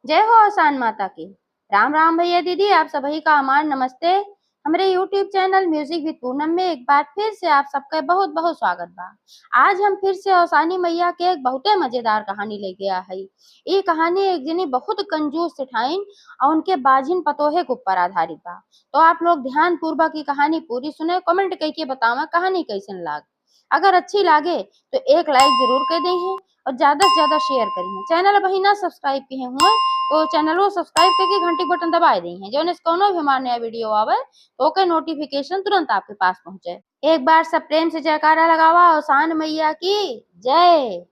जय हो आसान माता की। राम राम भैया दीदी, आप सभी का हमार नमस्ते। हमारे YouTube channel music with Poonam में एक बार फिर से आप सबका बहुत बहुत स्वागत बा। आज हम फिर से औसानी मैया के एक बहुते मजेदार कहानी लेके आ हई। ये कहानी एक जनी बहुत कंजूस सेठाइन और उनके बाझिन पतोहे के ऊपर आधारित बा। तो आप लोग ध्यान पूर्वक की कहानी पूरी सुने, कमेंट करके बतावा कहानी कैसन लाग। अगर अच्छी लागे तो एक लाइक जरूर कर दी है और ज्यादा से ज्यादा शेयर करी। चैनल अभी ना सब्सक्राइब किए हुए तो चैनल को सब्सक्राइब करके घंटी बटन दबाए दी है, जो कोनो भी हमारा नया वीडियो आवे तो ओके नोटिफिकेशन तुरंत आपके पास पहुंचे। एक बार सब प्रेम से जयकारा लगावा औसान मैया की जय।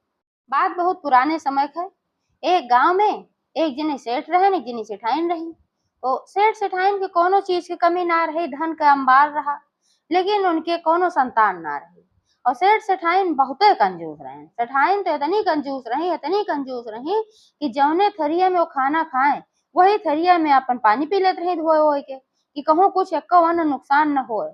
बात बहुत पुराने समय का है। एक गांव में एक जने सेठ रहे, एक जनी सेठाइन रही। तो सेठ सेठाइन के कोनो चीज की कमी ना रही, धन का अंबार रहा, लेकिन उनके कोनो संतान ना रही। और सेठ सेठाइन बहुते कंजूस रहे। सेठाइन तो इतनी कंजूस रही कि जौने थरिया में वो खाना खाए वही थरिया में अपन पानी पी लेते रही धोए होए के, कि कहूँ कुछ एको अन्न नुकसान न होए।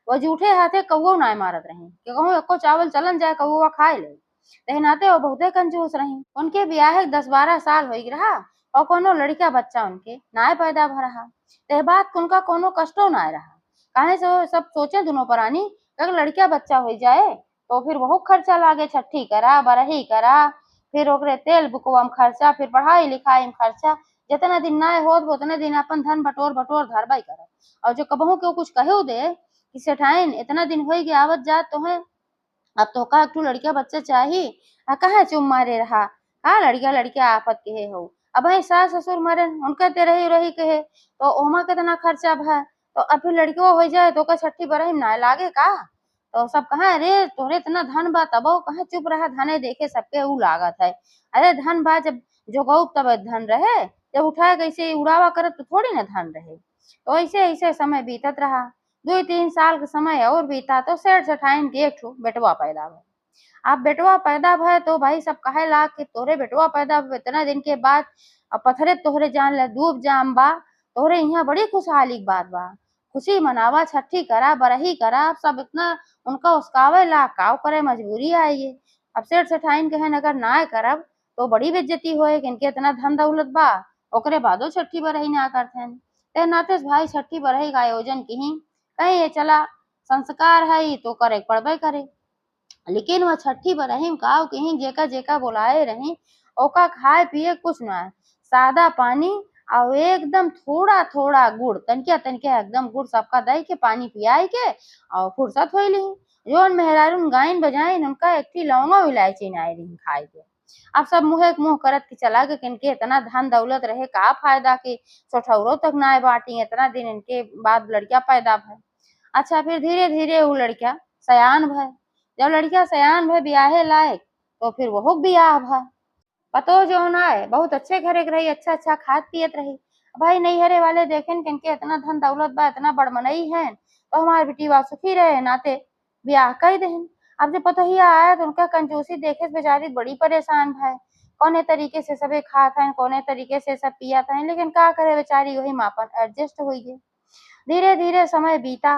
वो जूठे हाथे कौओ ना मारत रही कि कहूँ एको चावल चलन जाए कौआ खाए ले। लेकिन आते वो बहुते कंजूस रही। उनके ब्याह 10-12 साल हो रहा और कोनो लड़का बच्चा उनके नाय पैदा भ रहा। ते बात उनका कोनो कष्टो ना रहा। काहे से वो सब सोचे दोनों प्राणी, अगर लड़का बच्चा हो जाए तो फिर बहुत खर्चा लागे, छठी करा बरही करा, फिर ओकरे तेल बुकवा में खर्चा, फिर पढ़ाई लिखाई में खर्चा। जितना दिन ना होत उतने दिन अपन धन बटोर बटोर धरबई करब। और जो कबहू के कुछ कहे दे कि सेठाइन इतना दिन हो गया आवत जात तो है, अब तो का तू लड़का बच्चा चाहिए आ कहा चुम मारे रहा। हाँ लड़का लड़का आफत के हो। अब भाई सास ससुर मरे उनके ते रही रही कहे तो ओमा कितना खर्चा भा। तो अब फिर लड़कियों हो जाए तो का छठी बरही ना लागे का। तो सब कहा अरे तोरे इतना धन बा तब कहा चुप रहा, धने देखे सबके ऊ लागत है। अरे धन बा जब जो गौ तब धन रहे, जब उठाए कैसे उड़ावा करत तो थोड़ी ना धन रहे। तो ऐसे ऐसे समय बीतत रहा। 2-3 साल का समय और बीता तो सेठ सेठाइन के एक ठो बेटवा पैदा भइल। अब बेटवा पैदा भय तो भाई सब कहे ला कि तोरे बेटवा पैदा इतना दिन के बाद अब पथरे तोहरे जान ले डूब जाम बा, तोहरे यहाँ बड़ी खुशहाली की बात बा। खुशी मनावा, छठी करा बरही करा, सब इतना उनका उसकावे ला काव करे मजबूरी आई है। अब सेठ सेठाइन कहन अगर ना करब तो बड़ी बेइज्जती होए कि इनके इतना धन दौलत बा, ओकरे बादो छठी बरही ना करथेन। ते नाते भाई छठी बरही का आयोजन की कहीं ये चला संस्कार है तो करे पड़बे करे। लेकिन वह छठी बरही में का कहीं जेका जेका बुलाए रही ओका खाए पिए कुछ ना, सादा पानी और एकदम थोड़ा थोड़ा गुड़, तनके तनके एकदम गुड़ सबका दई के पानी पियाई के और फुर्सत हो ली। जोन मेहरारून गायन बजाइन उनका एक थी लौंगा इलायची नाई रही खाए के। अब सब मुँह एक मुँह करत के चला के इनके इतना धन दौलत रहे का फायदा के सोठौरो तक ना बाटी, इतना दिन इनके बाद लड़का पैदा भय। अच्छा फिर धीरे धीरे वो लड़का सयान भय। जब लड़का सयान भय ब्याहे लायक तो फिर वहू बियाह भा। पतो जो ना है बहुत अच्छे घरे के रही, अच्छा अच्छा खात पियत रही। भाई नैहरे वाले देखें कि इनके इतना धन दौलत बा, इतना बड़मनई है तो हमारे बेटी बा सुखी रहे नाते ब्याह कर देहन। अब जब पतोहिया आया तो उनका कंजूसी देखे से बेचारी बड़ी परेशान भाई। कौने तरीके से सबे खात हैं, कौने तरीके से सब पियत हैं, लेकिन का करे बेचारी वही मापन एडजस्ट हुई गई। धीरे धीरे समय बीता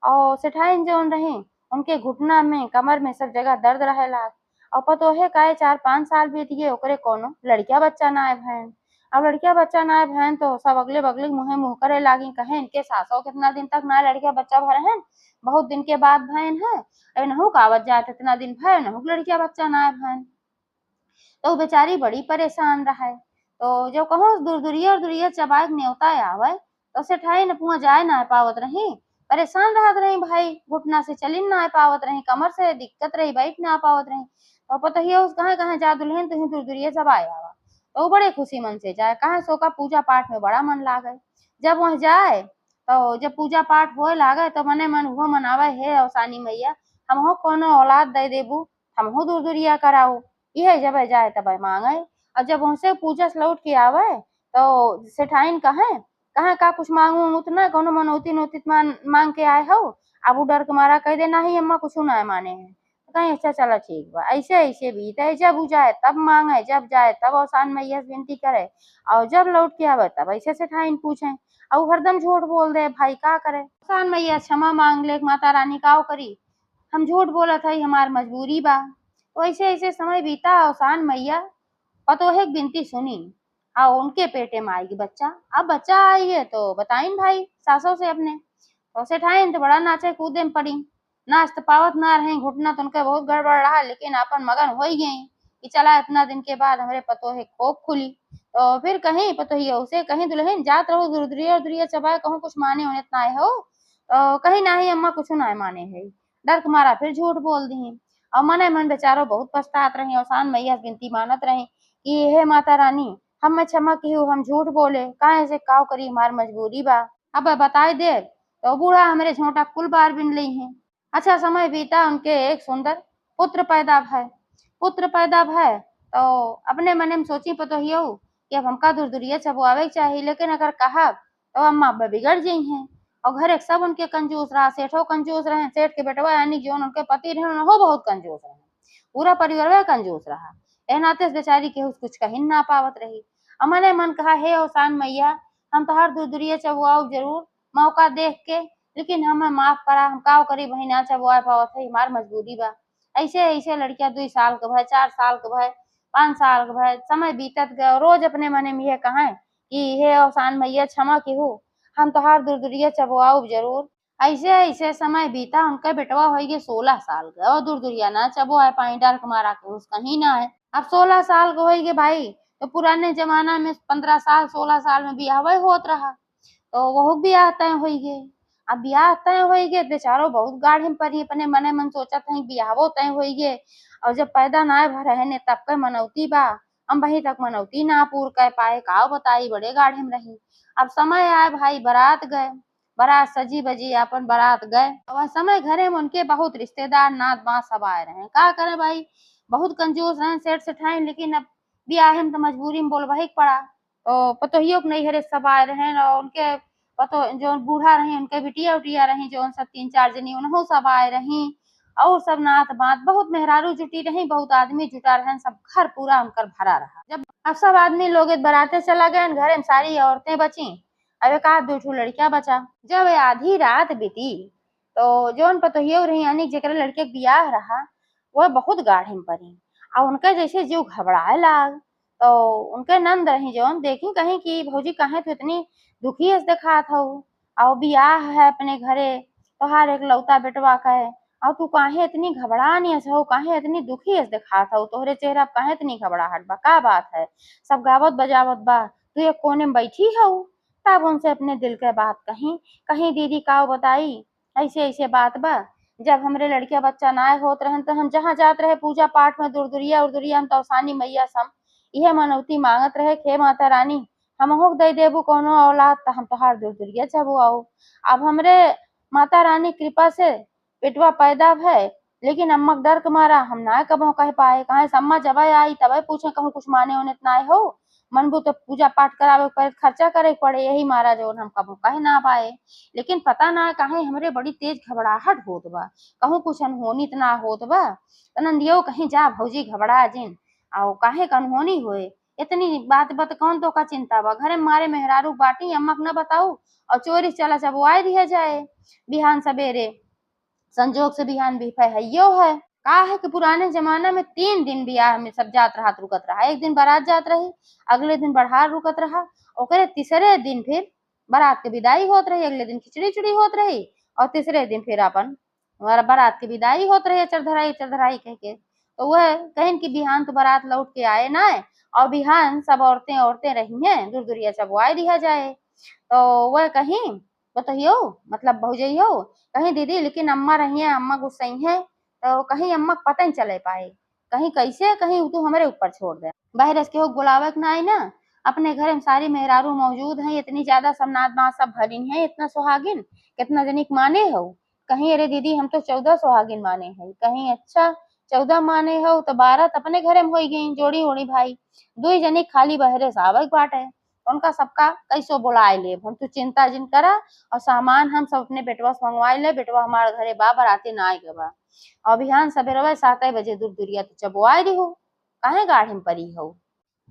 और सेठाइन जोन रही उनके घुटना में कमर में सब जगह दर्द रहे लाग। और पतोहे काहे 4-5 साल बीत गए ओकरे कोनो लड़किया बच्चा ना आए भैन। अब लड़किया बच्चा ना आए भैन तो सब अगले बगले मुँहे मुँह करे लागी, कहे इनके सासो कितना दिन तक ना लड़किया बच्चा भर हैं, बहुत दिन के बाद भैन है। अरे नहु कावत जात इतना दिन भय नहु लड़किया बच्चा ना आए भैन। तो बेचारी बड़ी परेशान रहे। तो जो कहूँ दूर दूरिया और दूरिया चबाए के न्योता आवे तो सेठाई न पुआ जाए ना पावत रही, परेशान रहत रही भाई, घुटना से चलिन ना पावत रही, कमर से दिक्कत रही, बैठ ना पावत रही। तो पतोहिया उस कहाँ कहाँ जा दुल्हन तुही दूर दूरिया चबाए आवा। तो वो बड़े खुशी मन से जाए, कहाँ सो का पूजा पाठ में बड़ा मन लागे। जब वह जाए तो जब पूजा पाठ होए लागे तो मने मन वो मनावे हे औसानी मैया हमहू कोनो औलाद दे देबू, हमहू दूर दूरिया कराऊ। यह जब जाए तब मांगे। और जब उनसे पूजा से लौट के आवे तो सेठाइन कहे कहे का कुछ मांगू उतना कोनो मनौती नोती मांग के आए हो। अब वो डर के मारा कह दे नहीं अम्मा कुछ ना माने हैं। तो कहीं अच्छा चलो ठीक बा, ऐसे ऐसे बीते, जब वो जाए तब मांगे, जब जाए तब औसान मैया से विनती करे और जब लौट के आवे तब ऐसे सेठाइन पूछे। और वो हरदम झूठ बोल दे भाई का करे। औसान मैया क्षमा मांग ले माता रानी का करी, हम झूठ बोलत हई हमार मजबूरी बा। तो ऐसे ऐसे समय बीता औसान मैया पतोहे की बिनती सुनी और उनके पेटे में आएगी बच्चा। अब बच्चा आई है तो बताइन भाई सासों से अपने, तो उसे ठाइन तो बड़ा नाचे कूदे में पड़ी। नाच तो पावत ना रहे, घुटना तो उनका बहुत गड़बड़ रहा, लेकिन अपन मगन हो ही गई कि चला इतना दिन के बाद हमारे पतोहे खोप खुली। तो फिर कहीं पतोहिया उसे कहीं दुल्हन जात रहो दुरिया दुरिया चबाए कहूँ कुछ माने होने इतना आए हो, तो कहीं ना ही अम्मा कुछ ना माने है। डर के मारा फिर झूठ बोल दी, और मने मन बेचारो बहुत पछतात रही, और सान मैया बिनती मानत रही कि हे माता रानी हम में क्षमा की हूँ, हम झूठ बोले काहे से काव करी हमार मजबूरी बा। अब बताए दे तो बूढ़ा हमारे झोंटा कुल बार बिन ली है। अच्छा समय बीता, उनके एक सुंदर पुत्र पैदा भय। पुत्र पैदा भय तो अपने मने में सोची पतोहियो कि अब हमका दूर दूरिया चबुआवे चाहिए, लेकिन अगर कहा तो अम्मा अब बिगड़ गई हैं। और घर एक सब उनके कंजूस रहा, सेठो कंजूस रहे, सेठ के बेटवा यानी जो उनके पति रहे वो बहुत कंजूस रहे, पूरा परिवार वह कंजूस रहा। ए नाते बेचारी के कुछ कही ना पावत रही। अमने मन कहा हे ओसान मैया हम तो हर दूर दूरिया चबुआऊ जरूर मौका देख के, लेकिन हमें माफ करा, हम काव करी बही ना चबुआ पावत है, हमार मजबूरी बा। ऐसे ऐसे लड़कियां 2 साल के भय, 4 साल के भय, 5 साल के भय, समय बीतत गए, रोज अपने मने में यह कहा कि हे ओसान मैया क्षमा की हो, हम तो हर दूर दूरिया चबुआऊ जरूर। ऐसे ऐसे समय बीता, उनका बेटवा हो गए 16 साल का, और दूर दूरिया ना चबुआ पाई, डर के मारा के उसका ही ना है। अब 16 साल के हो गए भाई, तो पुराने जमाना में 15 साल 16 साल में ब्याह होत रहा, तो वो ब्याह तय हो गए। अब ब्याह तय हो गए बेचारो बहुत गाढ़े में पड़ी, अपने मने मन सोचा था ब्याहो तय हो गए, और जब पैदा ना भरे ने तब के मनौती बा, हम वही तक मनौती ना पूर कर पाए, का बताई बड़े गाढ़े में रही। अब समय आए भाई, बारात गए, बारात सजी बजी अपन बारात गए, और समय घरे में उनके बहुत रिश्तेदार नात बात सब आए रहे, का करे भाई बहुत कंजूस रहे सेठ सेठाइन, लेकिन अब ब्याह में तो मजबूरी में बोल वही पड़ा। तो पतोहियो के नैहरे सब आए रहे, और उनके पतो जो बूढ़ा रही उनके बिटिया उटिया रही जो सब 3 4 जनी उन्हों सब आए रही, और सब नात बात बहुत मेहरारू जुटी रही, बहुत आदमी जुटा रहे, सब घर पूरा उनकर भरा रहा। जब अब सब आदमी लोग बराते चला गए, घरे में सारी औरतें बची, अब एक आध दो लड़कियां बचा। जब आधी रात बीती तो जोन पतोहियो रही यानी जेकरा लड़के के ब्याह रहा, वह बहुत गाढ़े में पड़ी, और उनका जैसे जीव घबराए लाग। तो उनके नंद रही जोन देखी कहीं कि भौजी काहे तो इतनी दुखी से दिखात हो, और ब्याह है अपने घरे, तोहार एक लौता बेटवा का है, और तू काहे इतनी घबरानी हो, काहे इतनी दुखी से दिखात हो, तोहरे चेहरा काहे इतनी घबराहट बा, का बात है। सब गावत बजावत बा, तू एक कोने में बैठी हो। तब उनसे अपने दिल के बात कही, कहीं दीदी का बताई ऐसे ऐसे बात बा, जब हमरे लड़किया बच्चा ना होत रहन तो हम जहाँ जात रहे पूजा पाठ में दूर दुरिया उर्दुरिया हम तौसानी मैया सम यह मनौती मांगत रहे हे माता रानी हमहू दे देबू कोनो औलाद तो हम तोहार दूर दुरिया चबू आओ। अब हमरे माता रानी कृपा से बेटवा पैदा भय, लेकिन अम्मा के डर के मारा हम ना कबो कह पाए, कहे से अम्मा जब आई तब पूछे कहूँ कुछ माने होने ना हो, मनबू तो पूजा पाठ करावे पड़े, खर्चा करे पड़े, यही मारा जो हम कबो कह ना पाए। लेकिन पता ना काहे हमरे बड़ी तेज घबराहट होत बा, कहूँ कुछ अनहोनी त ना होत बा। त नंदियो कहीं जा भौजी घबरा जिन, आओ काहे क अनहोनी होए, इतनी बात बत कौन तो का चिंता बा, घरे में मारे मेहरारू बाटी अम्मा के न बताऊ, और चोरी चला चबुआए दिया जाए बिहान सवेरे, संजोग से बिहान भी फैहइयो है। का है कि पुराने जमाना में 3 दिन ब्याह में सब जात रहा रुकत रहा, एक दिन बारात जात रही, अगले दिन बरहार रुकत रहा, ओकरे तीसरे दिन फिर बारात के विदाई होत रही, अगले दिन खिचड़ी उचड़ी होत रही, और तीसरे दिन फिर अपन बारात की विदाई होत रही चरधराई कह के। तो वह कहीं कि बिहान तो बारात लौट के आए ना, और बिहान सब औरतें औरतें रही हैं दूर दूरिया चबुआए दिया जाए। तो वह कहीं बतहियो मतलब भौजइयो कहीं दीदी लेकिन अम्मा रही है, अम्मा गुस्सई है, तो कहीं अम्मा को पता नहीं चले पाए, कहीं कैसे कहीं तू हमारे ऊपर छोड़ दे, बहरस के हो बुलावे के ना आई ना, अपने घर में सारी मेहरारू मौजूद हैं, इतनी ज्यादा सब नात बात सब भरी है, इतना सुहागिन कितना जनिक माने हो, कहीं अरे दीदी हम तो 14 सुहागिन माने हैं, कहीं अच्छा 14 माने हो तो 12 तो अपने घरे में हो गई जोड़ी ओड़ी भाई, 2 जनिक खाली बहरे सावक बाटे, उनका सबका कैसो बुलाए ले, हम तू चिंता जिन करा, और सामान हम सब अपने बेटवा से मंगवाए ले, बेटवा हमारे घरे बा बराती ना आए बा, और बिहान सवेरे 7 बजे दूर दूरिया तो चबुआए दी हो, काहे गाढ़े में परी हो।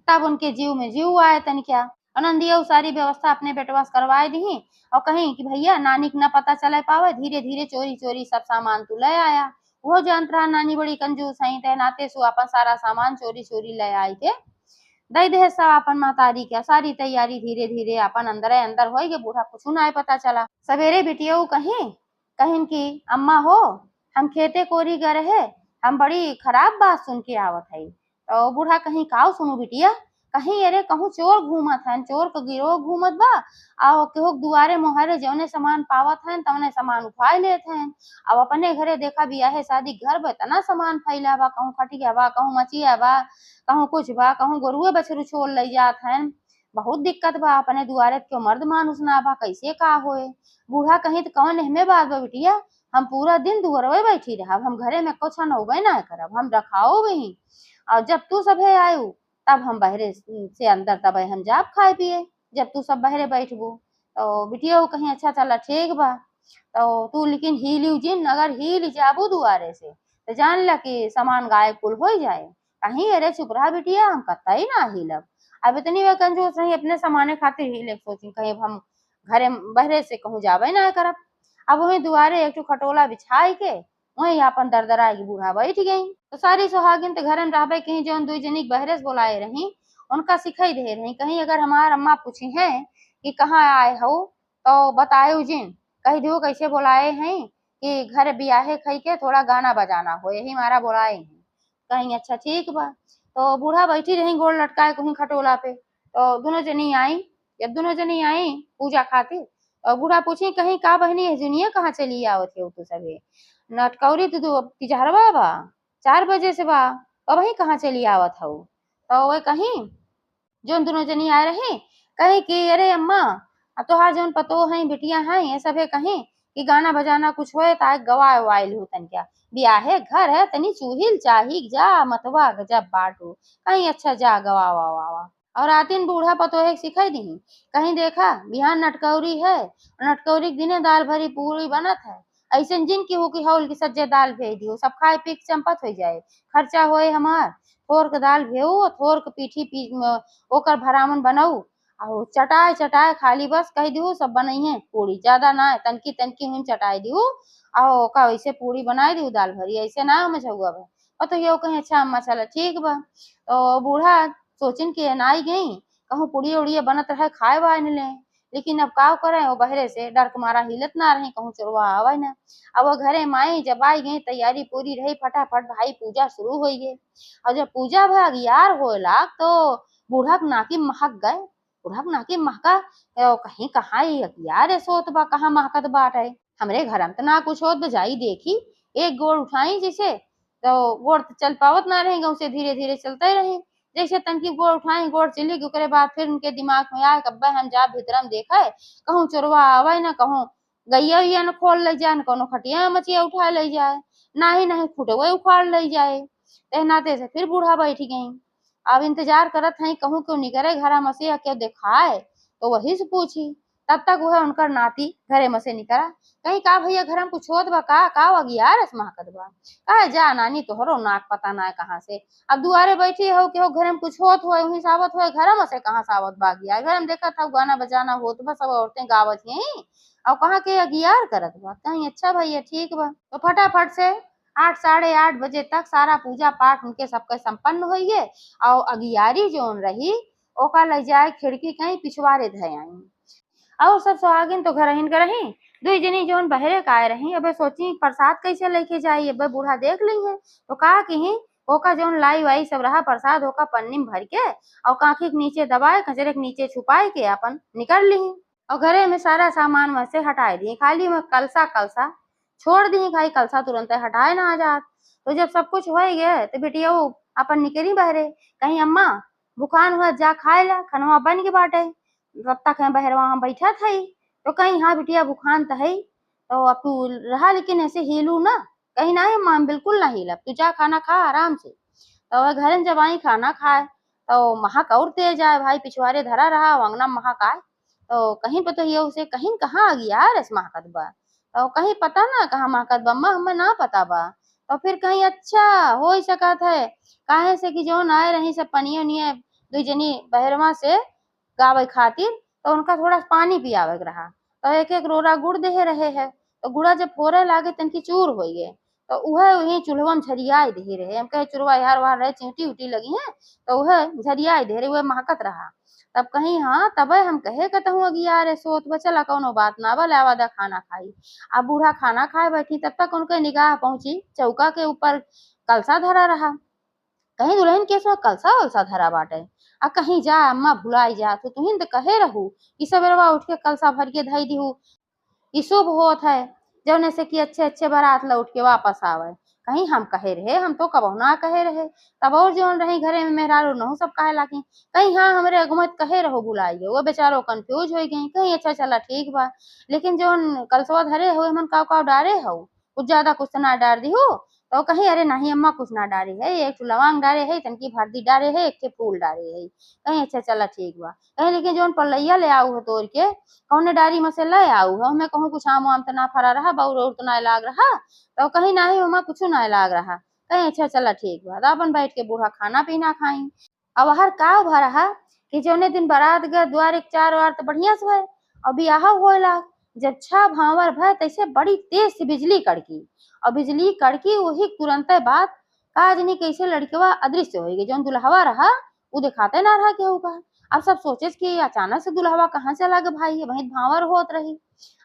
तब उनके जीव में जीव आए तन क्या, आनंदिया सारी व्यवस्था अपने बेटवा से करवाए दी, और कहीं कि भैया नानी के न पता चले पावे, धीरे धीरे चोरी चोरी सब सामान तू ले आया, वो जानत रहा नानी बड़ी कंजूस है, नाते सु अपन सारा सामान चोरी चोरी ले आई थे। दई देह सब अपन महतारी के सारी तैयारी धीरे धीरे अपन अंदर अंदर हो गए। बूढ़ा कुछ ना पता चला। सवेरे बिटिया कहीं कहीं की अम्मा हो हम खेते कोरी गए रहे, हम बड़ी खराब बात सुन के आवत है। तो बूढ़ा कहीं काव सुनू बिटिया, कहीं अरे कहूँ चोर घूमत है, चोर का गिरोह घूमत बा। आओ केहू दुआरे मोहरे जौने सामान पावत है तवने सामान उठा लेते हैं। अब अपने घरे देखा बियाहे शादी घर में इतना सामान फैला बा, कहूँ खटिया बा, कहूँ मचिया बा, कहूँ कुछ बा, कहूँ गोरुए बछरू छोड़ ले जात है। बहुत दिक्कत बा, अपने दुआरे क्यों मर्द मानुस ना बा, कैसे का होए। बूढ़ा कहीं तो कौन एहमे बात बा बिटिया, हम पूरा दिन दुअरवे बैठी रहब, हम घरे में कुछ नौबे ना करब, हम रखाओ वही। और जब तू सभे आयु तब हम बहरे से अंदर तब हम जाब खाए पिए, जब तू सब बहरे बैठबू। तो बिटिया कहीं अच्छा चला ठीक बा। तो तू लेकिन हिली जिन, अगर हिल जाबू दुआरे से तो जान ला कि सामान गायब कुल हो जाए। कहीं अरे चुप रहा बिटिया, हम कतई ना हिलब। अब इतनी वे कंजूस रही अपने समाने खातिर हिले सोची कहीं हम घरे बहरे से कहूँ जाबे ना करब। अब वही दुआरे एक खटोला बिछाई के वही अपन दरदरा की बूढ़ा बैठ गई। तो सारी सुहागिन तो घर में रहबे कहीं जौन दुई जनी बहरे से बोलाए रही उनका सिखाई दे रही। कहीं अगर हमार अम्मा पूछी है कि कहाँ आए हो तो बताए जिन, कह दो कैसे बुलाए हैं कि घर बियाहे खई के थोड़ा गाना बजाना हो, यही हमारा बुलाए हैं। कहीं अच्छा ठीक बा। तो बूढ़ा बैठी रही गोड़ लटकाए कहीं खटोला पे। तो दोनों जनी आई, जब दोनों जनी आई पूजा खातिर और बूढ़ा पूछी कहीं का बहनी है जुनिया कहाँ चली आवत हो तू सभी नटकौरी तो तिजहरवा बा 4 बजे से बा, अब वही कहाँ चली आवत हो। तो वह कहीं जोन दोनों जनी आए रही कहे कि अरे अम्मा तोहार जौन पतो है बिटिया है ये सब है कहीं कि गाना बजाना कुछ होए तो गवाए वाइल हो तन क्या बियाहे घर है तनी चूहिल चाही जा मतवा जब बाटू कहीं अच्छा जा गवा वा वा वा। और आतिन बूढ़ा पतो है सिखाई दी कहीं देखा बिहान नटकौरी है, नटकौरी के दिने दाल भरी पूरी बनत है। ऐसे जिन की हो कि हौल की सज्जे दाल भेज दियो सब खाए पी के चंपत हो जाए, खर्चा होए हमार। थोर के दाल भेऊ थोर के पीठी पी ओकर भरामन बनाऊ और चटाए चटाए खाली बस कह दियो सब बनइहे पूरी ज्यादा ना तनकी तनकी हम चटाए दियो और का वैसे पूरी बनाए दियो दाल भरी ऐसे ना हम झुआ बा। और तो ये कहीं अच्छा अम्मा चला ठीक बा। तो बूढ़ा सोचिन के नाई गई कहूँ पुड़ी उड़िए बनत रहे खाए वाए न ले, लेकिन अब का करे वो बहरे से डर के मारा हिलत ना रही कहूँ चुरवा आवे ना। अब वो घरे माई जब आई गई तैयारी पूरी रही फटाफट भाई पूजा शुरू हो गई। और जब पूजा भाग यार होला तो बूढ़ा के नाकी महक गए, बूढ़ा के नाकी महका कहीं कहाँ यार ऐसो होत बा कहाँ महकत बाटे। हमरे घर में तो ना कुछ होत बजाई देखी एक गोड़ उठाई जैसे तो गोड़ तो चल पावत ना रही गाँव से धीरे धीरे चलते रहे। जैसे तनकी गोड़ उठाई गोड़ चली गई ओकरे बाद फिर उनके दिमाग में आया कब्बा हम जा भीतरम देखा है कहूँ चोरवा आवे ना कहूँ गैया उइया न खोल ले जाए न कोनो खटिया मचिया उठा ले जाए ना ही नहीं खुटवे उखाड़ ले जाए। नाते से फिर बूढ़ा बैठ गई। अब इंतजार करत है कहूँ क्यों निकरे घरा मसीहा क्यों दिखाए तो वही से पूछी। तब तक वह उनकर नाती घरे में से निकला कहीं का भैया घर में कुछ होत बा का वगिया रस महकत बा कहे जा नानी तोहरो नाक पता ना है कहाँ से। अब दुआरे बैठी हो कि हो घर में कुछ होत हो वही सावत हो घर में से कहाँ सावत बा गया घर में देखा था गाना बजाना होत बा सब औरतें गावत यही और कहाँ के अगियार करत बा कहीं अच्छा भैया ठीक बा। तो फटाफट से 8 साढ़े 8 बजे तक सारा पूजा पाठ उनके सबके संपन्न हो गए और अगियारी जोन रही ओका ले जाए खिड़की कहीं पिछवाड़े धय आई। और सब सुहागिन तो घर हिन कर रही दुई जनी जोन बहरे का आए रही अब सोची प्रसाद कैसे लेके जाई अब बूढ़ा देख ली है तो कहा कि ओका जोन लाई वाई सब रहा प्रसाद ओका पन्नी में भर के और काखी के नीचे दबाए खचरे के नीचे छुपाए के अपन निकल ली और घरे में सारा सामान वहां से हटाए दिए खाली में कलसा कलसा छोड़ दी खाई कलसा तुरंत हटाए ना आ जात। तो जब सब कुछ हो गए तो बेटिया वो अपन निकली बहरे कहीं अम्मा भूखान हुआ जा खाए ला खनवा बन के बाटे तब तक है बहरवा हम बैठा था तो कहीं हाँ बिटिया भूखान तो है तो अब तू रहा लेकिन ऐसे हिलू ना कहीं ना है माम बिल्कुल ना हिल अब तू जा खाना खा आराम से। तो वह घर में जब आई खाना खाए तो महक और तेज आए भाई पिछवाड़े धरा रहा अंगना महक आए तो कहीं पता ये उसे कहीं कहाँ आ गया रस महकत बा तो कहीं पता ना कहाँ महकत बा अम्मा हमें ना पता बा। तो फिर कहीं अच्छा हो ही सकत है काहे से कि जो आए रही सब पनिया उनिया दुई जनी बहरवा से गावे खातिर तो उनका थोड़ा पानी पियावे के रहा तो एक एक रोरा गुड़ दे रहे है तो गुड़ा जब फोरे लागे तनकी चूर हो गए तो उहे वही चूल्हवा में झरियाए दे रहे। हम कहे चुरवा यार वहां रहे चींटी उटी लगी है, तो वह झरियाए दे रहे, वह महकत रहा। तब कहीं हाँ तबे हम कहे कहूँ अगिया रे सोत बचला कौनो बात ना बा लावा दा खाना खाई। अब बूढ़ा खाना खाए बैठी तब तक उनके निगाह पहुंची चौका के ऊपर कलसा धरा रहा। कहीं दुल्हन के इसमें कलसा वलसा धरा बाटे। आ कहीं जा अम्मा भुलाई जा तो तुहिन तो कहे रहू कि सवेरवा उठ के कलसा भर के धई दीहू, ई शुभ होत है जौने से कि अच्छे अच्छे बारात लौट के वापस आवे। कहीं हम कहे रहे, हम तो कबहू ना कहे रहे। तब और जौन रही घरे में मेहरारू नहु सब कहे लागी। कहीं हाँ हमरे अगुमत कहे रहो बुलाइए, वो बेचारो कंफ्यूज हो गई। कहीं अच्छा चला ठीक बा, लेकिन जौन कलसवा धरे हो मन काव काव डारे हो, कुछ ज्यादा कुछ तो ना डार दी हो। तो कहीं अरे नहीं अम्मा कुछ ना डारे है, एक ठो लवांग डारे है, तनकी हल्दी डारे है, एक ठे फूल डारे है। कहीं अच्छा चला ठीक बा। कहीं लेकिन जौन पलैया ले आऊ हो तोड़ के कौने डारी में से ले आऊ हो, मैं कहूँ कुछ आम वाम तो ना फरा रहा, बउर और तो ना लाग रहा। तो कहीं नाही ओमा कुछ ना लाग रहा। कहीं अच्छा चला ठीक बा। तो अपन बैठ के बूढ़ा खाना पीना खाई। अब हर काव भा रहा कि जौने दिन बारात गए द्वार एक चार वार तो बढ़िया से भय। अब बियाह होए लाग, जब छह भावर भय तैसे बड़ी तेज से बिजली कड़की, और बिजली कड़की वही तुरंते बाद का जानी कैसे लड़कवा अदृश्य हो गई। जौन दुल्हवा रहा वो दिखाते ना रहा केहू का। अब सब सोचे कि अचानक से दुल्हवा कहाँ चला गया भाई, वहीं भावर होत रही।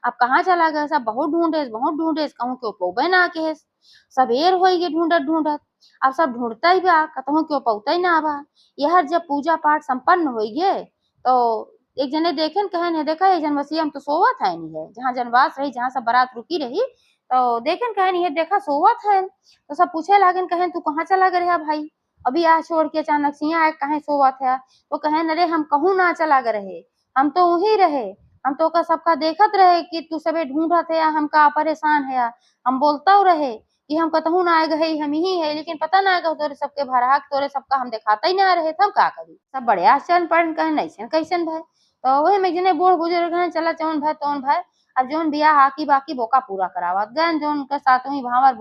अब कहाँ चला गया, सब बहुत ढूंढे कहूँ क्यों पौबे ना के। सबेर हो गए ढूंढत ढूंढत। अब सब ढूंढता ही बा कहूँ क्यों पौता ही ना बा। यह जब पूजा पाठ संपन्न हो गए तो एक जने देखे कहन है देखा ये जनवसिया हम तो सोवत है नहीं है, जहाँ जनवास रही जहाँ सब बारात रुकी रही तो देखे कहन ये देखा सोवत है। तो सब पूछे लागन कहन तू कहाँ चला गया भाई, अभी आ छोड़ के अचानक से यहाँ कहे सोवत है। तो कहन अरे हम कहूँ ना चला गए रहे, हम तो वहीं रहे। हम तो का सबका देखत रहे कि तू सबे ढूंढत है, हम का परेशान है। हम बोलता रहे कि हम कतहू ना आए गए हम ही है, लेकिन पता ना गए तोरे सबके भराक तोरे सबका हम दिखाता ही ना रहे, तब का करी। सब बड़े आश्चर्य पड़न कहन ऐसन कैसन भाई। तो वही में जने बूढ़ बुजुर्ग हैं चला चौन भाई तौन भाई। अब जोन बियाह हाकी बाकी बोका पूरा करावत गए, जोन के सातवीं भावर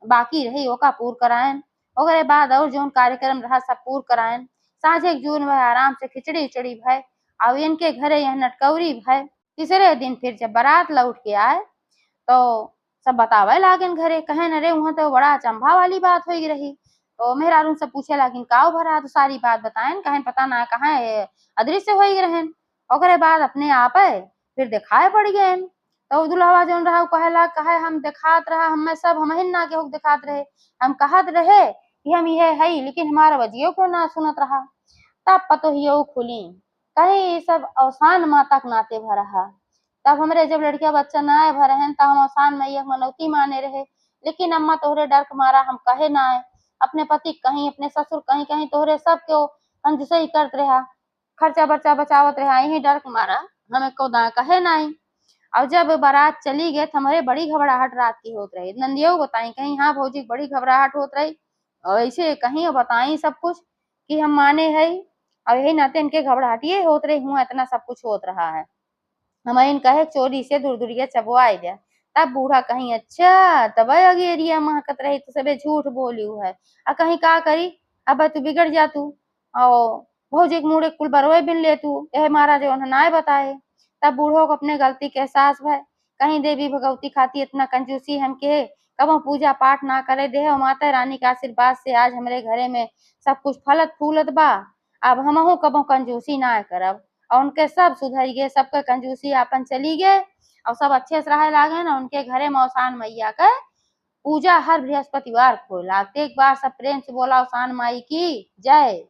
बाकी रही ओका पूर करायन। ओकरे बाद और जोन कार्यक्रम रहा सब पूर करायन। साँझे एक जून में आराम से खिचड़ी उचड़ी भय, और इनके घरे यह नटकौरी भय। तीसरे दिन फिर जब बारात लौट के आए तो सब बतावे लागन घरे कहन अरे वहाँ तो बड़ा अचंभा वाली बात हो रही। तो मेहरारू से पूछे लागिन काव भरा, तो सारी बात बताएन कहन पता ना कहाँ अदृश्य हो रहन। ओकरे बाद अपने आप फिर दिखाए पड़ गए। तो दुल्हवा जौन रहा कहेला कहे हम दिखात रहा, हमें सब हम ना के दिखात रहे, हम कहत रहे कि हम ये है लेकिन हमारा बजियो को ना सुनत रहा। तब पतोहियो खुली कहीं सब अवसान माता के नाते भरहा। तब हमरे जब लड़किया बच्चा नाए भरहन तब हम अवसान मैया मनौती माने रहे, लेकिन अम्मा तोहरे डर के मारा हम कहे ना आए। अपने पति कहीं अपने ससुर कहीं कहीं तोहरे सब क्यों कंजूसई ही करत रहा, खर्चा बर्चा बचावत रहा, यही डर के मारा हमें को ना कहे नहीं। और जब बारात चली गए तो हमारे बड़ी घबराहट रात की होत रही। नंदियों बताई कहीं हाँ भौजी बड़ी घबराहट होत रही, और ऐसे कहीं बताई सब कुछ कि हम माने है। और यही नाते इनके घबराहटिए होत रही हुआ इतना सब कुछ होत रहा है। हम इन कहे चोरी से दूर दूरिया चबवाई दिया। तब बूढ़ा कहीं अच्छा तब अगेरिया महकत रही तो सबे झूठ बोली है। आ कहीं का करी अब तू बिगड़ जा तू, और भौजी के मुड़े कुल बरवे बिन ले तू यह मारा जो नाय बताए। तब बूढ़ो को अपने गलती के एहसास भय। कहीं देवी भगवती खाती इतना कंजूसी हम के कबो पूजा पाठ ना करे दे, और माता रानी के आशीर्वाद से आज हमारे घरे में सब कुछ फलत फूलत बा। अब हमहू कबो कंजूसी ना करब, और उनके सब सुधर गए, सबके कंजूसी आपन चली गए, और सब अच्छे से रहे लागे ना। उनके घरे मौसान मैया के पूजा हर बृहस्पतिवार को होला। एक बार सब प्रेम से बोला औसान माई की जय।